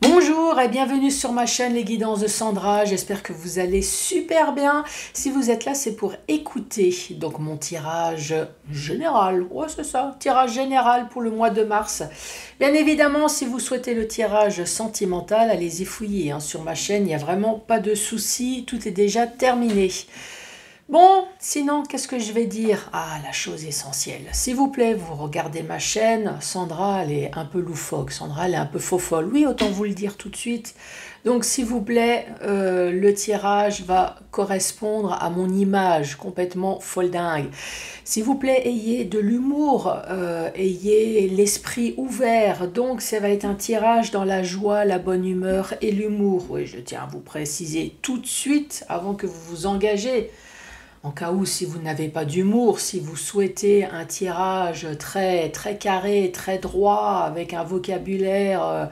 Bonjour et bienvenue sur ma chaîne Les Guidances de Sandra, j'espère que vous allez super bien. Si vous êtes là, c'est pour écouter donc mon tirage général. Ouais, c'est ça, tirage général pour le mois de mars. Bien évidemment, si vous souhaitez le tirage sentimental, allez-y fouiller. Hein. Sur ma chaîne, il n'y a vraiment pas de souci, tout est déjà terminé. Bon, sinon, qu'est-ce que je vais dire? Ah, la chose essentielle. S'il vous plaît, vous regardez ma chaîne. Sandra, elle est un peu loufoque. Sandra, elle est un peu faux-folle. Oui, autant vous le dire tout de suite. Donc, s'il vous plaît, le tirage va correspondre à mon image complètement folle dingue. S'il vous plaît, ayez de l'humour, ayez l'esprit ouvert. Donc, ça va être un tirage dans la joie, la bonne humeur et l'humour. Oui, je tiens à vous préciser tout de suite avant que vous vous engagez. En cas où, si vous n'avez pas d'humour, si vous souhaitez un tirage très carré, très droit, avec un vocabulaire,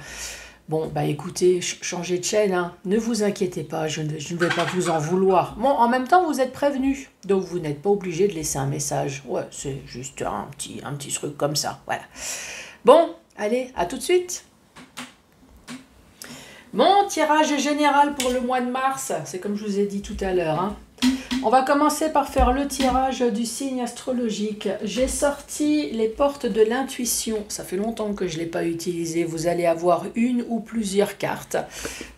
bon, bah écoutez, changez de chaîne, hein. Ne vous inquiétez pas, je ne vais pas vous en vouloir. Bon, en même temps, vous êtes prévenu, donc vous n'êtes pas obligé de laisser un message. Ouais, c'est juste un petit truc comme ça, voilà. Bon, allez, à tout de suite. Mon tirage général pour le mois de mars, c'est comme je vous ai dit tout à l'heure, hein. On va commencer par faire le tirage du signe astrologique. J'ai sorti les portes de l'intuition. Ça fait longtemps que je ne l'ai pas utilisé. Vous allez avoir une ou plusieurs cartes.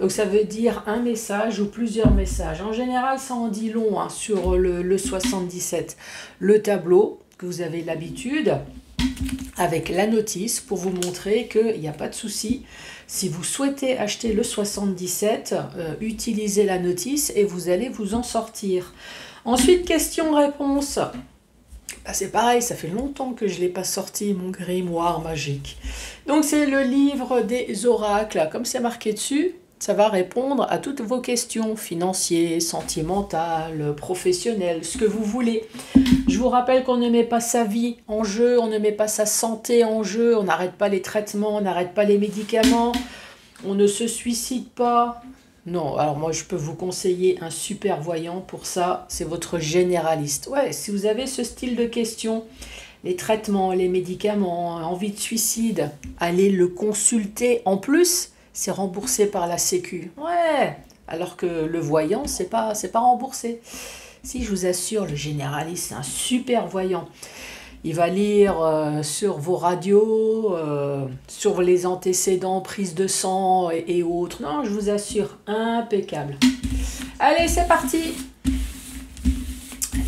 Donc ça veut dire un message ou plusieurs messages. En général, ça en dit long hein, sur le 77. Le tableau que vous avez l'habitude avec la notice pour vous montrer qu'il n'y a pas de souci. Si vous souhaitez acheter le 77, utilisez la notice et vous allez vous en sortir. Ensuite, question-réponse. Bah, c'est pareil, ça fait longtemps que je ne l'ai pas sorti, mon grimoire magique. Donc c'est le livre des oracles. Comme c'est marqué dessus, ça va répondre à toutes vos questions financières, sentimentales, professionnelles, ce que vous voulez. Je vous rappelle qu'on ne met pas sa vie en jeu, on ne met pas sa santé en jeu, on n'arrête pas les traitements, on n'arrête pas les médicaments, on ne se suicide pas. Non, alors moi je peux vous conseiller un super voyant pour ça, c'est votre généraliste. Ouais, si vous avez ce style de questions, les traitements, les médicaments, envie de suicide, allez le consulter. En plus, c'est remboursé par la Sécu. Ouais, alors que le voyant, c'est pas remboursé. Si, je vous assure, le généraliste, c'est un super voyant. Il va lire sur vos radios, sur les antécédents, prise de sang et autres. Non, je vous assure, impeccable. Allez, c'est parti.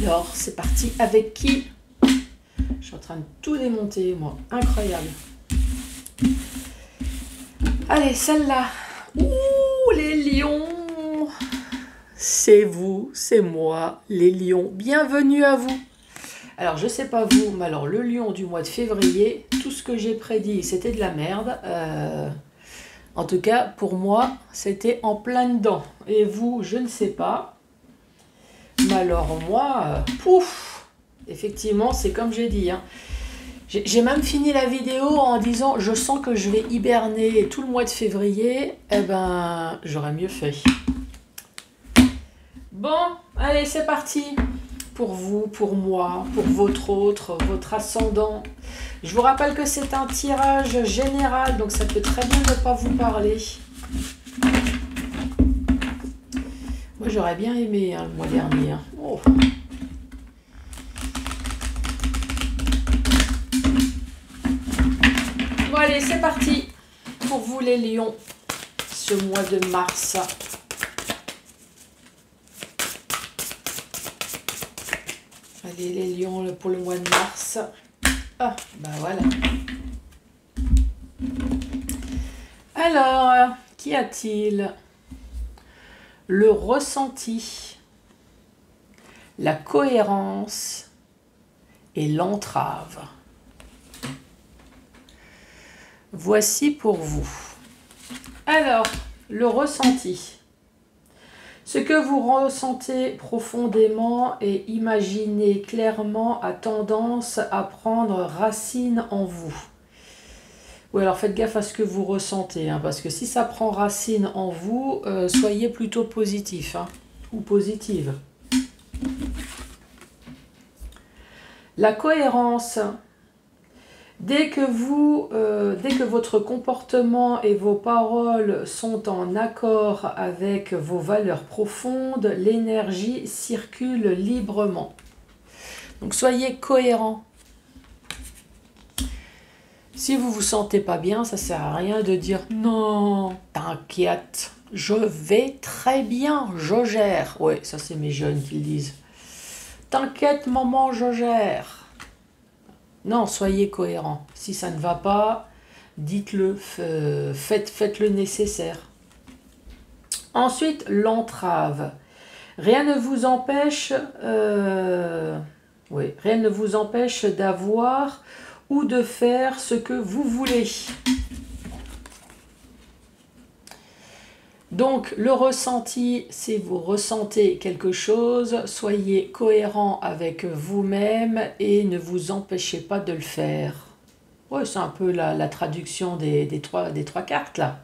Alors, c'est parti avec qui? Je suis en train de tout démonter, moi. Incroyable. Allez, celle-là. Ouh, les lions. C'est vous, c'est moi, les lions. Bienvenue à vous. Alors, je sais pas vous, mais alors le lion du mois de février, tout ce que j'ai prédit, c'était de la merde. En tout cas, pour moi, c'était en plein dedans. Et vous, je ne sais pas. Mais alors moi, pouf, effectivement, c'est comme j'ai dit. Hein. J'ai même fini la vidéo en disant, je sens que je vais hiberner tout le mois de février. Eh ben, j'aurais mieux fait. Bon, allez, c'est parti. Pour vous, pour moi, pour votre ascendant. Je vous rappelle que c'est un tirage général, donc ça peut très bien ne pas vous parler. Moi, j'aurais bien aimé hein, le mois dernier. Oh. Bon, allez, c'est parti. Pour vous, les lions, ce mois de mars. Allez, les lions pour le mois de mars. Ah, bah voilà. Alors, qu'y a-t-il? Le ressenti, la cohérence et l'entrave. Voici pour vous. Alors, le ressenti. Ce que vous ressentez profondément et imaginez clairement a tendance à prendre racine en vous. Oui, alors faites gaffe à ce que vous ressentez, hein, parce que si ça prend racine en vous, soyez plutôt positif hein, ou positive. La cohérence. Dès que votre comportement et vos paroles sont en accord avec vos valeurs profondes, l'énergie circule librement. Donc soyez cohérents. Si vous ne vous sentez pas bien, ça ne sert à rien de dire « Non, t'inquiète, je vais très bien, je gère. » Ouais, ça c'est mes jeunes qui le disent. « T'inquiète maman, je gère. » Non, soyez cohérents. Si ça ne va pas, dites-le, faites le nécessaire. Ensuite, l'entrave. Rien ne vous empêche, rien ne vous empêche d'avoir ou de faire ce que vous voulez. Donc, le ressenti, si vous ressentez quelque chose, soyez cohérent avec vous-même et ne vous empêchez pas de le faire. Ouais, c'est un peu la traduction des trois cartes, là.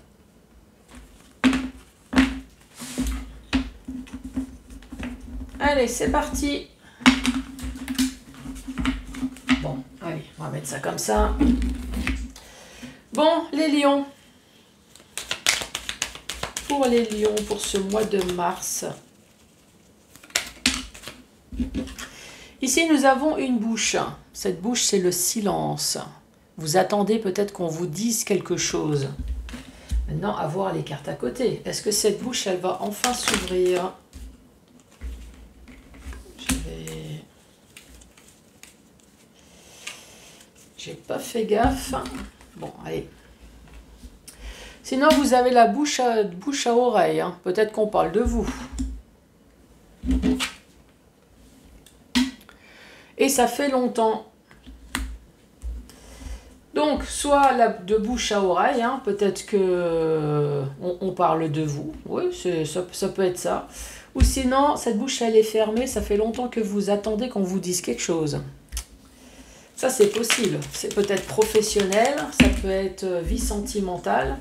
Allez, c'est parti. Bon, allez, on va mettre ça comme ça. Bon, les lions. Pour les lions, pour ce mois de mars. Ici, nous avons une bouche. Cette bouche, c'est le silence. Vous attendez peut-être qu'on vous dise quelque chose. Maintenant, à voir les cartes à côté. Est-ce que cette bouche, elle va enfin s'ouvrir? J'ai pas fait gaffe. Bon, allez. Sinon, vous avez la bouche à oreille. Hein. Peut-être qu'on parle de vous. Et ça fait longtemps. Donc, soit de bouche à oreille, hein, peut-être que on parle de vous. Oui, ça peut être ça. Ou sinon, cette bouche, elle est fermée. Ça fait longtemps que vous attendez qu'on vous dise quelque chose. Ça, c'est possible. C'est peut-être professionnel. Ça peut être vie sentimentale.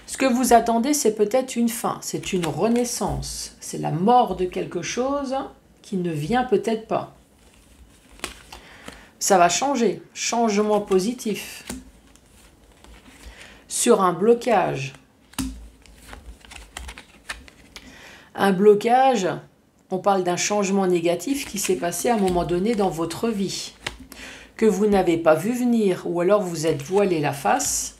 Ce que vous attendez, c'est peut-être une fin. C'est une renaissance. C'est la mort de quelque chose qui ne vient peut-être pas. Ça va changer. Changement positif. Sur un blocage. Un blocage, on parle d'un changement négatif qui s'est passé à un moment donné dans votre vie. Que vous n'avez pas vu venir ou alors vous êtes voilé la face.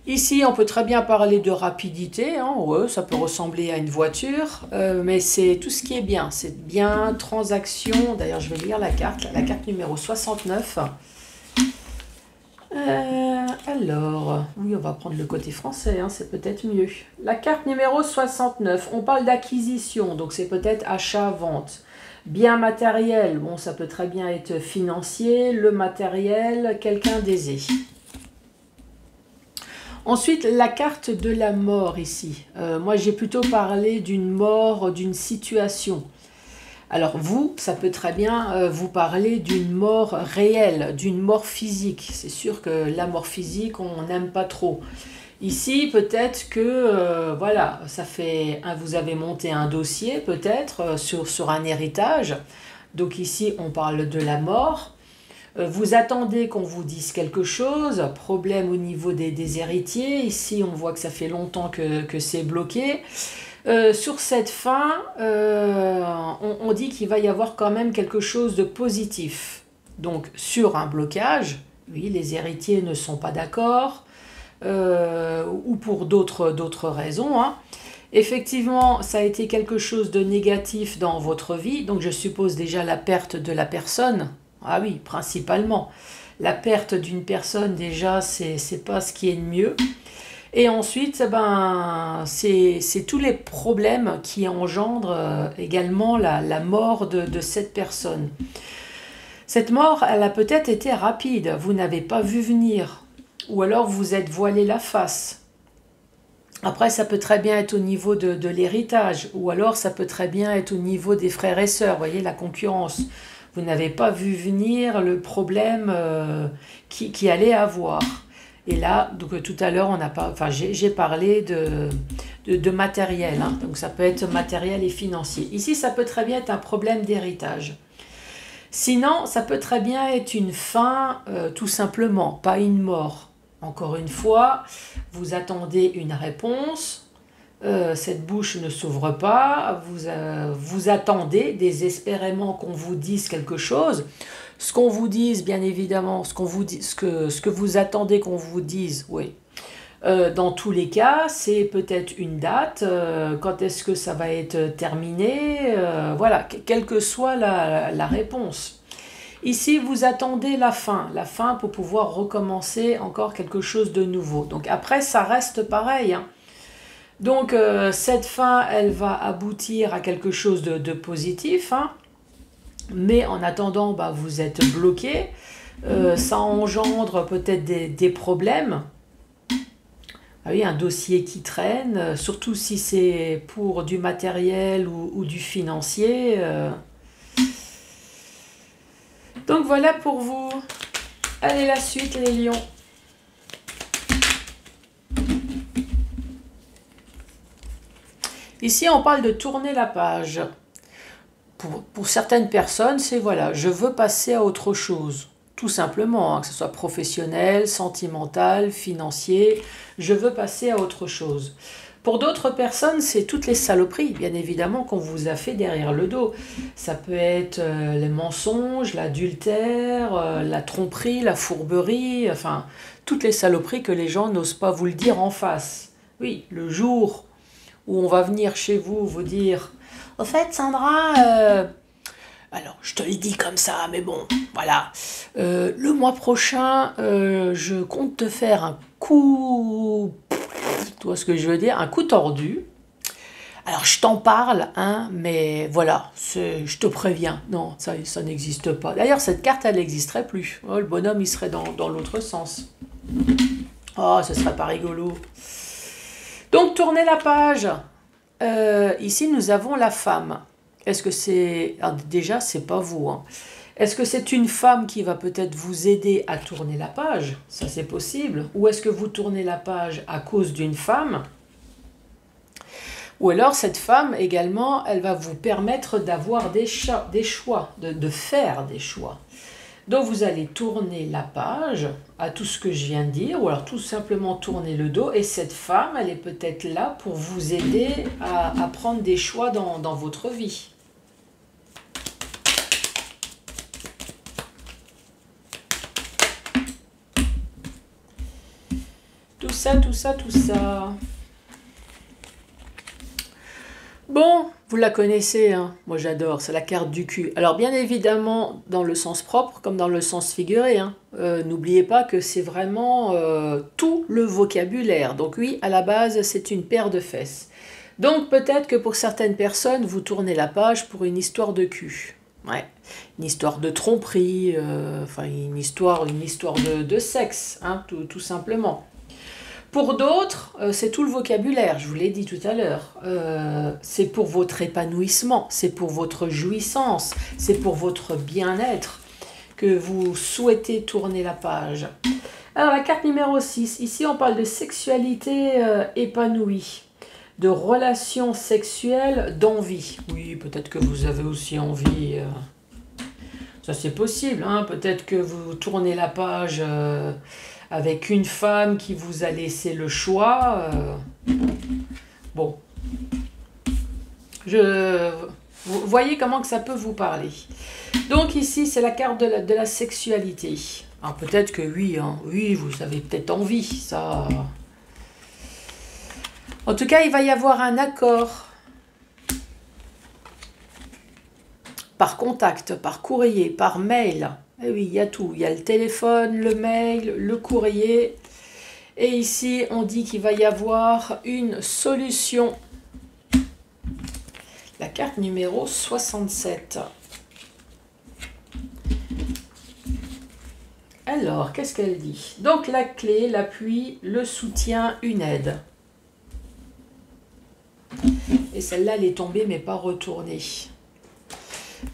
Ici, on peut très bien parler de rapidité, hein, ouais, ça peut ressembler à une voiture, mais c'est tout ce qui est bien. C'est bien, transaction, d'ailleurs je vais lire la carte numéro 69. Alors, oui, on va prendre le côté français, hein, c'est peut-être mieux. La carte numéro 69, on parle d'acquisition, donc c'est peut-être achat-vente. Bien matériel, bon, ça peut très bien être financier, le matériel, quelqu'un d'aisé. Ensuite, la carte de la mort ici. Moi, j'ai plutôt parlé d'une mort, d'une situation. Alors vous, ça peut très bien vous parler d'une mort réelle, d'une mort physique. C'est sûr que la mort physique, on n'aime pas trop. Ici, peut-être que, voilà, vous avez monté un dossier, peut-être, sur un héritage. Donc ici, on parle de la mort. Vous attendez qu'on vous dise quelque chose, problème au niveau des héritiers. Ici, on voit que ça fait longtemps que c'est bloqué. Sur cette fin, on dit qu'il va y avoir quand même quelque chose de positif. Donc, sur un blocage, oui, les héritiers ne sont pas d'accord, ou pour d'autres raisons. Hein. Effectivement, ça a été quelque chose de négatif dans votre vie. Donc, je suppose déjà la perte de la personne. Ah oui, principalement. La perte d'une personne, déjà, c'est pas ce qui est de mieux. Et ensuite, c'est tous les problèmes qui engendrent également la mort de cette personne. Cette mort, elle a peut-être été rapide. Vous n'avez pas vu venir. Ou alors, vous êtes voilé la face. Après, ça peut très bien être au niveau de l'héritage. Ou alors, ça peut très bien être au niveau des frères et sœurs. Vous voyez, la concurrence. Vous n'avez pas vu venir le problème qui allait avoir. Et là, donc tout à l'heure, j'ai parlé de matériel. Hein, donc ça peut être matériel et financier. Ici, ça peut très bien être un problème d'héritage. Sinon, ça peut très bien être une fin, tout simplement, pas une mort. Encore une fois, vous attendez une réponse, cette bouche ne s'ouvre pas, vous attendez désespérément qu'on vous dise quelque chose. Ce qu'on vous dise, bien évidemment, ce que vous attendez qu'on vous dise, oui. Dans tous les cas, c'est peut-être une date, quand est-ce que ça va être terminé, voilà, quelle que soit la réponse. Ici, vous attendez la fin pour pouvoir recommencer encore quelque chose de nouveau. Donc après, ça reste pareil, hein. Donc cette fin, elle va aboutir à quelque chose de positif, hein. Mais en attendant, bah, vous êtes bloqué, ça engendre peut-être des problèmes. Ah oui, un dossier qui traîne, surtout si c'est pour du matériel ou du financier. Donc voilà pour vous. Allez, la suite, les lions. Ici, on parle de tourner la page. Pour certaines personnes, c'est voilà, je veux passer à autre chose. Tout simplement, hein, que ce soit professionnel, sentimental, financier, je veux passer à autre chose. Pour d'autres personnes, c'est toutes les saloperies, bien évidemment, qu'on vous a fait derrière le dos. Ça peut être les mensonges, l'adultère, la tromperie, la fourberie, enfin, toutes les saloperies que les gens n'osent pas vous le dire en face. Oui, le jour où on va venir chez vous, vous dire « Au fait, Sandra, alors je te le dis comme ça, mais bon, voilà. Le mois prochain, je compte te faire un coup... Tu vois ce que je veux dire? Un coup tordu. Alors je t'en parle, hein, mais voilà, je te préviens. Non, ça n'existe pas. D'ailleurs, cette carte, elle n'existerait plus. Oh, le bonhomme, il serait dans l'autre sens. Oh, ce serait pas rigolo. Donc, tournez la page. Ici, nous avons la femme. Est-ce que c'est... Déjà, c'est pas vous. Hein. Est-ce que c'est une femme qui va peut-être vous aider à tourner la page? Ça, c'est possible. Ou est-ce que vous tournez la page à cause d'une femme? Ou alors, cette femme, également, elle va vous permettre d'avoir des choix, de faire des choix. Donc, vous allez tourner la page à tout ce que je viens de dire, ou alors tout simplement tourner le dos. Et cette femme, elle est peut-être là pour vous aider à prendre des choix dans votre vie. Tout ça, tout ça, tout ça. Bon, vous la connaissez, hein. Moi j'adore, c'est la carte du cul. Alors bien évidemment, dans le sens propre comme dans le sens figuré, hein. N'oubliez pas que c'est vraiment tout le vocabulaire. Donc oui, à la base, c'est une paire de fesses. Donc peut-être que pour certaines personnes, vous tournez la page pour une histoire de cul. Ouais, une histoire de tromperie, enfin une histoire de sexe, hein, tout simplement. Pour d'autres, c'est tout le vocabulaire, je vous l'ai dit tout à l'heure. C'est pour votre épanouissement, c'est pour votre jouissance, c'est pour votre bien-être que vous souhaitez tourner la page. Alors la carte numéro 6, ici on parle de sexualité épanouie, de relations sexuelles, d'envie. Oui, peut-être que vous avez aussi envie, ça c'est possible, hein, peut-être que vous tournez la page... avec une femme qui vous a laissé le choix. Bon. Vous voyez comment que ça peut vous parler. Donc ici, c'est la carte de la sexualité. Alors peut-être que oui, hein, oui, vous avez peut-être envie, ça. En tout cas, il va y avoir un accord. Par contact, par courrier, par mail. Eh oui, il y a tout. Il y a le téléphone, le mail, le courrier. Et ici, on dit qu'il va y avoir une solution. La carte numéro 67. Alors, qu'est-ce qu'elle dit? Donc, la clé, l'appui, le soutien, une aide. Et celle-là, elle est tombée, mais pas retournée.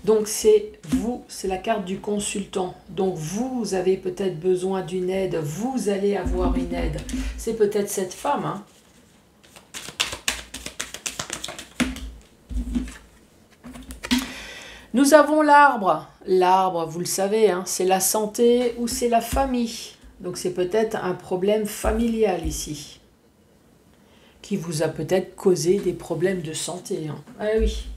Donc c'est vous, c'est la carte du consultant. Donc vous avez peut-être besoin d'une aide, vous allez avoir une aide. C'est peut-être cette femme. Hein. Nous avons l'arbre. L'arbre, vous le savez, hein, c'est la santé ou c'est la famille. Donc c'est peut-être un problème familial ici, qui vous a peut-être causé des problèmes de santé. Hein. Ah oui.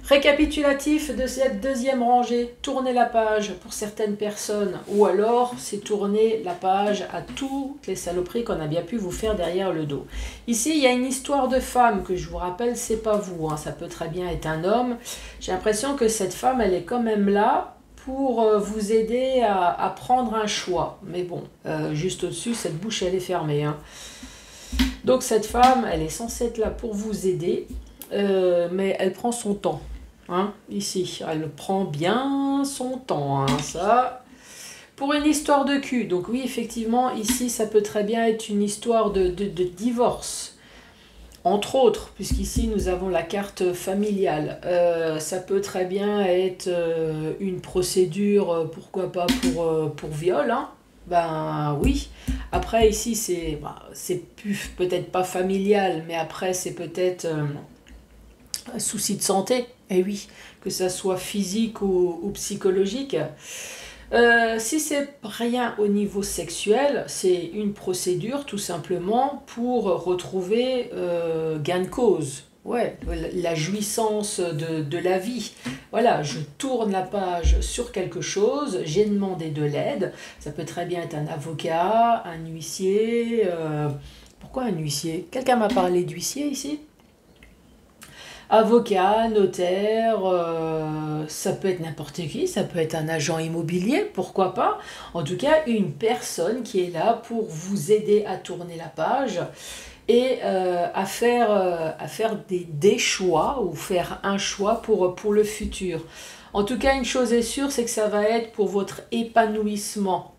Récapitulatif de cette deuxième rangée, tournez la page pour certaines personnes, ou alors c'est tourner la page à toutes les saloperies qu'on a bien pu vous faire derrière le dos. Ici, il y a une histoire de femme que je vous rappelle, c'est pas vous, hein, ça peut très bien être un homme. J'ai l'impression que cette femme, elle est quand même là pour vous aider à prendre un choix. Mais bon, juste au-dessus, cette bouche, elle est fermée. Hein. Donc cette femme, elle est censée être là pour vous aider, mais elle prend son temps. Hein, ici, elle prend bien son temps, hein, ça. Pour une histoire de cul, donc oui, effectivement, ici, ça peut très bien être une histoire de divorce. Entre autres, puisqu'ici, nous avons la carte familiale. Ça peut très bien être une procédure, pourquoi pas pour viol, hein. Ben oui. Après, ici, c'est plus peut-être pas familial, mais après, c'est peut-être un souci de santé. Et oui, que ça soit physique ou psychologique. Si c'est rien au niveau sexuel, c'est une procédure tout simplement pour retrouver gain de cause. Ouais, la jouissance de la vie. Voilà, je tourne la page sur quelque chose, j'ai demandé de l'aide. Ça peut très bien être un avocat, un huissier. Pourquoi un huissier? Quelqu'un m'a parlé d'huissier ici? Avocat, notaire, ça peut être n'importe qui, ça peut être un agent immobilier, pourquoi pas. En tout cas, une personne qui est là pour vous aider à tourner la page et à faire des choix ou faire un choix pour le futur. En tout cas, une chose est sûre, c'est que ça va être pour votre épanouissement,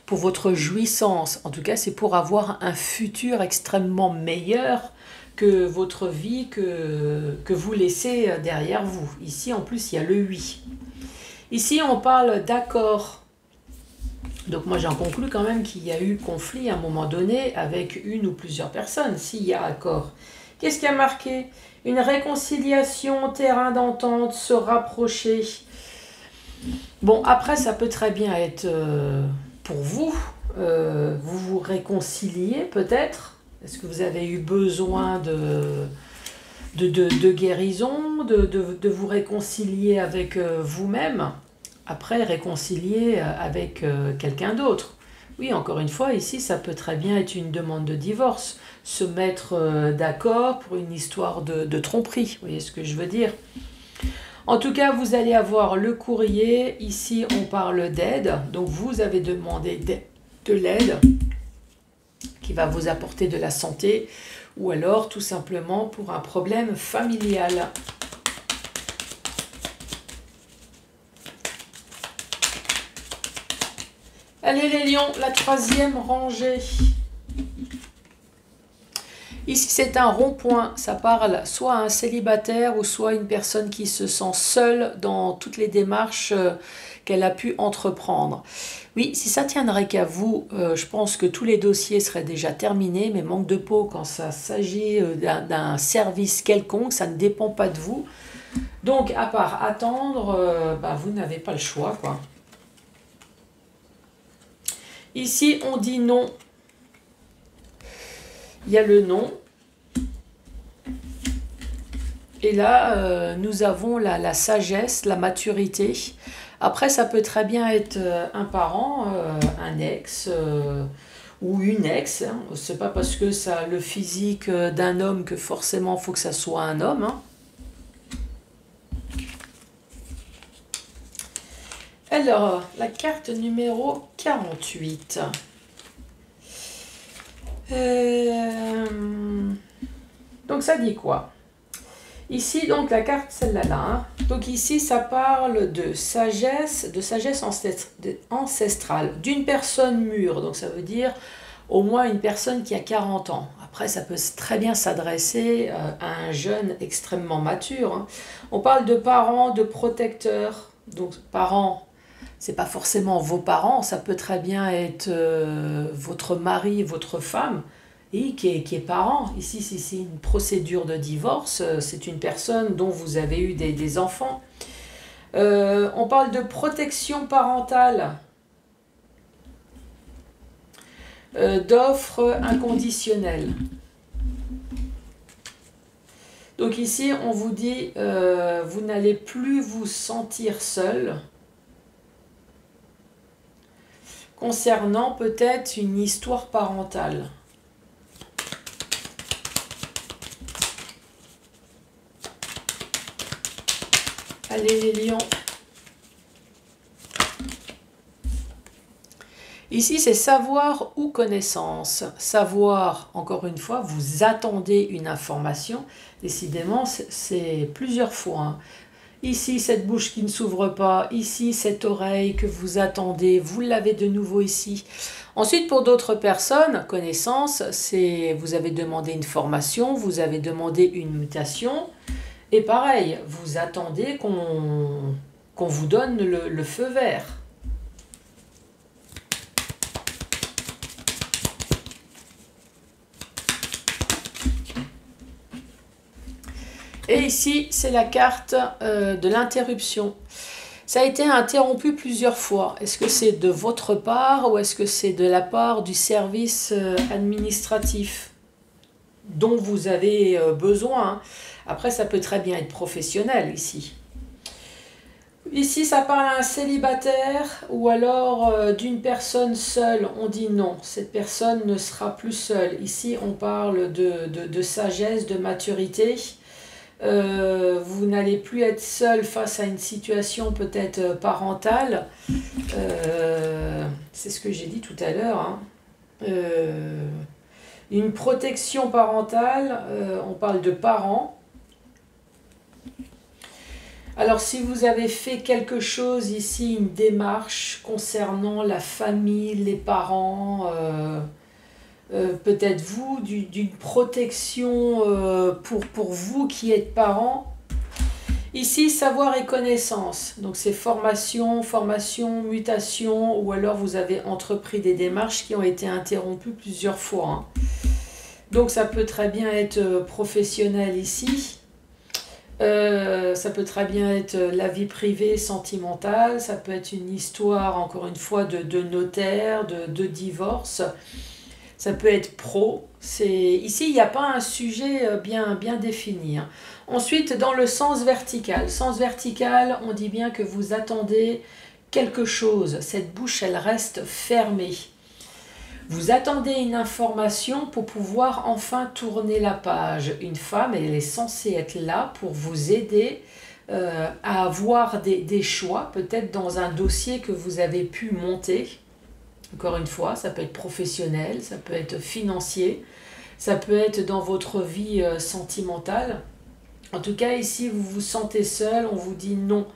pour votre jouissance. En tout cas, c'est pour avoir un futur extrêmement meilleur que votre vie que vous laissez derrière vous. Ici, en plus, il y a le oui. Ici, on parle d'accord. Donc moi, j'en conclus quand même qu'il y a eu conflit à un moment donné avec une ou plusieurs personnes, s'il y a accord. Qu'est-ce qui a marqué? Une réconciliation, terrain d'entente, se rapprocher. Bon, après, ça peut très bien être pour vous. Vous vous réconciliez peut-être. Est-ce que vous avez eu besoin de guérison, de vous réconcilier avec vous-même, après réconcilier avec quelqu'un d'autre? Oui, encore une fois, ici, ça peut très bien être une demande de divorce, se mettre d'accord pour une histoire de tromperie, vous voyez ce que je veux dire? En tout cas, vous allez avoir le courrier, ici on parle d'aide, donc vous avez demandé de l'aide, qui va vous apporter de la santé, ou alors tout simplement pour un problème familial. Allez les lions, la troisième rangée. Ici c'est un rond-point, ça parle soit à un célibataire ou soit une personne qui se sent seule dans toutes les démarches qu'elle a pu entreprendre. Oui, si ça tiendrait qu'à vous, je pense que tous les dossiers seraient déjà terminés, mais manque de peau quand ça s'agit d'un service quelconque, ça ne dépend pas de vous. Donc, à part attendre, vous n'avez pas le choix, quoi. Ici, on dit non. Il y a le non. Et là, nous avons la sagesse, la maturité. Après, ça peut très bien être un parent, un ex ou une ex. Hein. C'est pas parce que ça a le physique d'un homme que forcément il faut que ça soit un homme. Hein. Alors, la carte numéro 48. Donc ça dit quoi? Ici, donc, la carte, celle-là, hein. Donc ici, ça parle de sagesse ancestrale, d'une personne mûre. Donc ça veut dire au moins une personne qui a 40 ans. Après, ça peut très bien s'adresser à un jeune extrêmement mature. Hein. On parle de parents, de protecteurs. Donc parents, c'est pas forcément vos parents, ça peut très bien être votre mari, votre femme. Et qui est parent. Ici, si c'est une procédure de divorce, c'est une personne dont vous avez eu des enfants. On parle de protection parentale, d'offres inconditionnelles. Donc ici, on vous dit, vous n'allez plus vous sentir seul, concernant peut-être une histoire parentale. Allez les lions. Ici, c'est savoir ou connaissance. Savoir, encore une fois, vous attendez une information. Décidément, c'est plusieurs fois. Hein. Ici, cette bouche qui ne s'ouvre pas. Ici, cette oreille que vous attendez. Vous l'avez de nouveau ici. Ensuite, pour d'autres personnes, connaissance, c'est vous avez demandé une formation, vous avez demandé une mutation. Et pareil, vous attendez qu'on vous donne le feu vert. Et ici, c'est la carte de l'interruption. Ça a été interrompu plusieurs fois. Est-ce que c'est de votre part ou est-ce que c'est de la part du service administratif dont vous avez besoin? Après, ça peut très bien être professionnel ici. Ici, ça parle à un célibataire ou alors d'une personne seule. On dit non, cette personne ne sera plus seule. Ici, on parle de sagesse, de maturité. Vous n'allez plus être seul face à une situation peut-être parentale. C'est ce que j'ai dit tout à l'heure. Hein. Une protection parentale, on parle de parents. Alors si vous avez fait quelque chose ici, une démarche concernant la famille, les parents, peut-être vous, d'une protection pour vous qui êtes parents. Ici, savoir et connaissance. Donc c'est formation, mutation, ou alors vous avez entrepris des démarches qui ont été interrompues plusieurs fois. Hein. Donc ça peut très bien être professionnel ici. Ça peut très bien être la vie privée, sentimentale. Ça peut être une histoire, encore une fois, de notaire, de divorce. Ça peut être pro. Ici, il n'y a pas un sujet bien défini. Hein. Ensuite, dans le sens vertical. Sens vertical, on dit bien que vous attendez quelque chose. Cette bouche, elle reste fermée. Vous attendez une information pour pouvoir enfin tourner la page. Une femme, elle est censée être là pour vous aider à avoir des choix, peut-être dans un dossier que vous avez pu monter. Encore une fois, ça peut être professionnel, ça peut être financier, ça peut être dans votre vie sentimentale. En tout cas, ici, vous vous sentez seul, on vous dit non.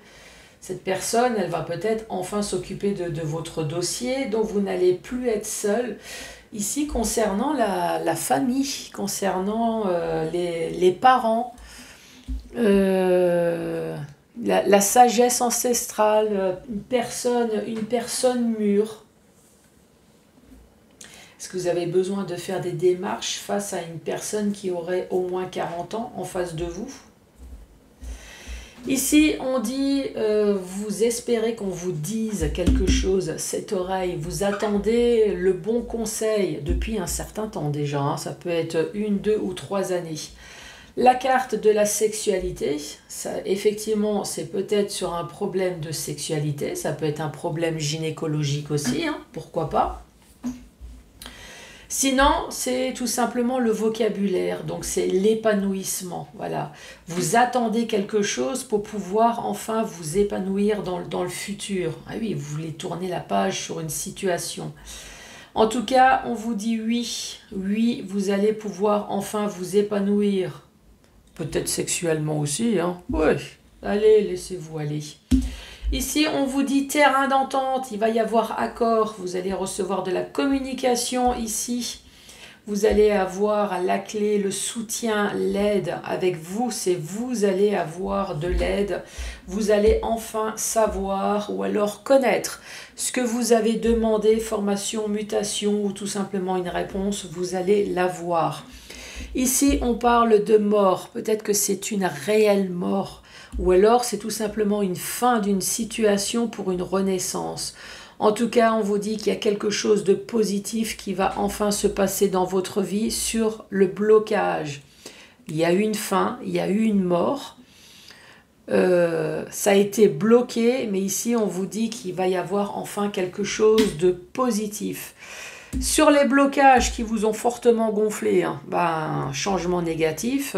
Cette personne, elle va peut-être enfin s'occuper de votre dossier, donc vous n'allez plus être seul. Ici, concernant la famille, concernant les parents, la sagesse ancestrale, une personne mûre. Est-ce que vous avez besoin de faire des démarches face à une personne qui aurait au moins 40 ans en face de vous ? Ici, on dit, vous espérez qu'on vous dise quelque chose, cette oreille, vous attendez le bon conseil depuis un certain temps déjà, hein, ça peut être 1, 2 ou 3 années. La carte de la sexualité, ça, effectivement, c'est peut-être sur un problème de sexualité, ça peut être un problème gynécologique aussi, hein, pourquoi pas. Sinon, c'est tout simplement le vocabulaire, donc c'est l'épanouissement. Voilà. Vous attendez quelque chose pour pouvoir enfin vous épanouir dans le futur. Ah oui, vous voulez tourner la page sur une situation. En tout cas, on vous dit oui. Oui, vous allez pouvoir enfin vous épanouir. Peut-être sexuellement aussi, hein. Oui, allez, laissez-vous aller. Ici, on vous dit terrain d'entente, il va y avoir accord, vous allez recevoir de la communication ici. Vous allez avoir la clé, le soutien, l'aide avec vous, c'est vous allez avoir de l'aide. Vous allez enfin savoir ou alors connaître ce que vous avez demandé, formation, mutation ou tout simplement une réponse, vous allez l'avoir. Ici, on parle de mort, peut-être que c'est une réelle mort. ou alors c'est tout simplement une fin d'une situation pour une renaissance. En tout cas, on vous dit qu'il y a quelque chose de positif qui va enfin se passer dans votre vie sur le blocage. Il y a eu une fin, il y a eu une mort. Ça a été bloqué, mais ici on vous dit qu'il va y avoir enfin quelque chose de positif. Sur les blocages qui vous ont fortement gonflé, changement négatif.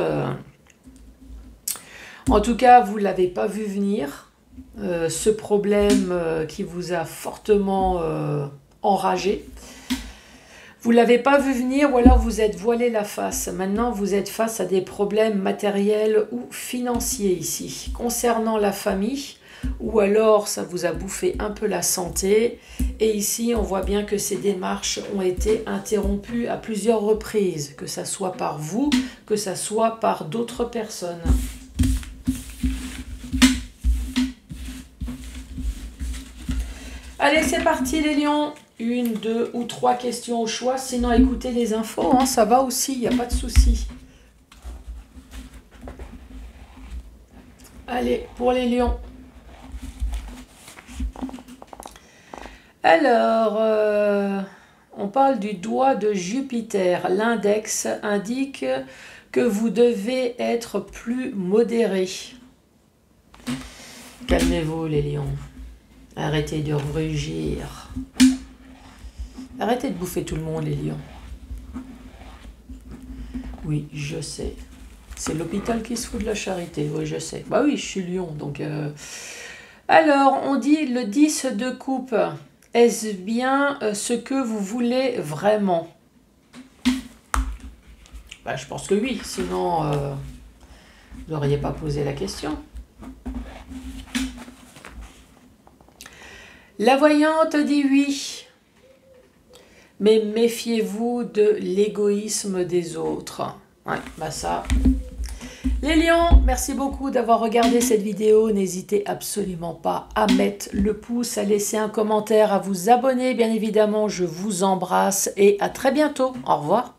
En tout cas, vous ne l'avez pas vu venir. Ce problème qui vous a fortement enragé. Vous ne l'avez pas vu venir ou alors vous êtes voilé la face. Maintenant, vous êtes face à des problèmes matériels ou financiers ici. Concernant la famille, ou alors ça vous a bouffé un peu la santé. Et ici, on voit bien que ces démarches ont été interrompues à plusieurs reprises, que ce soit par vous, que ce soit par d'autres personnes. Allez, c'est parti les lions. 1, 2 ou 3 questions au choix. Sinon, écoutez les infos, ça va aussi, il n'y a pas de souci. Allez, pour les lions. Alors, on parle du doigt de Jupiter. L'index indique que vous devez être plus modéré. Calmez-vous les lions. Arrêtez de rugir. Arrêtez de bouffer tout le monde, les lions. Oui, je sais. C'est l'hôpital qui se fout de la charité. Oui, je sais. Bah oui, je suis lion, donc... Alors, on dit le 10 de coupe. Est-ce bien ce que vous voulez vraiment? Je pense que oui. Sinon, vous n'auriez pas posé la question. La voyante dit oui. Mais méfiez-vous de l'égoïsme des autres. Ouais, ça. Les lions, merci beaucoup d'avoir regardé cette vidéo. N'hésitez absolument pas à mettre le pouce, à laisser un commentaire, à vous abonner. Bien évidemment, je vous embrasse et à très bientôt. Au revoir.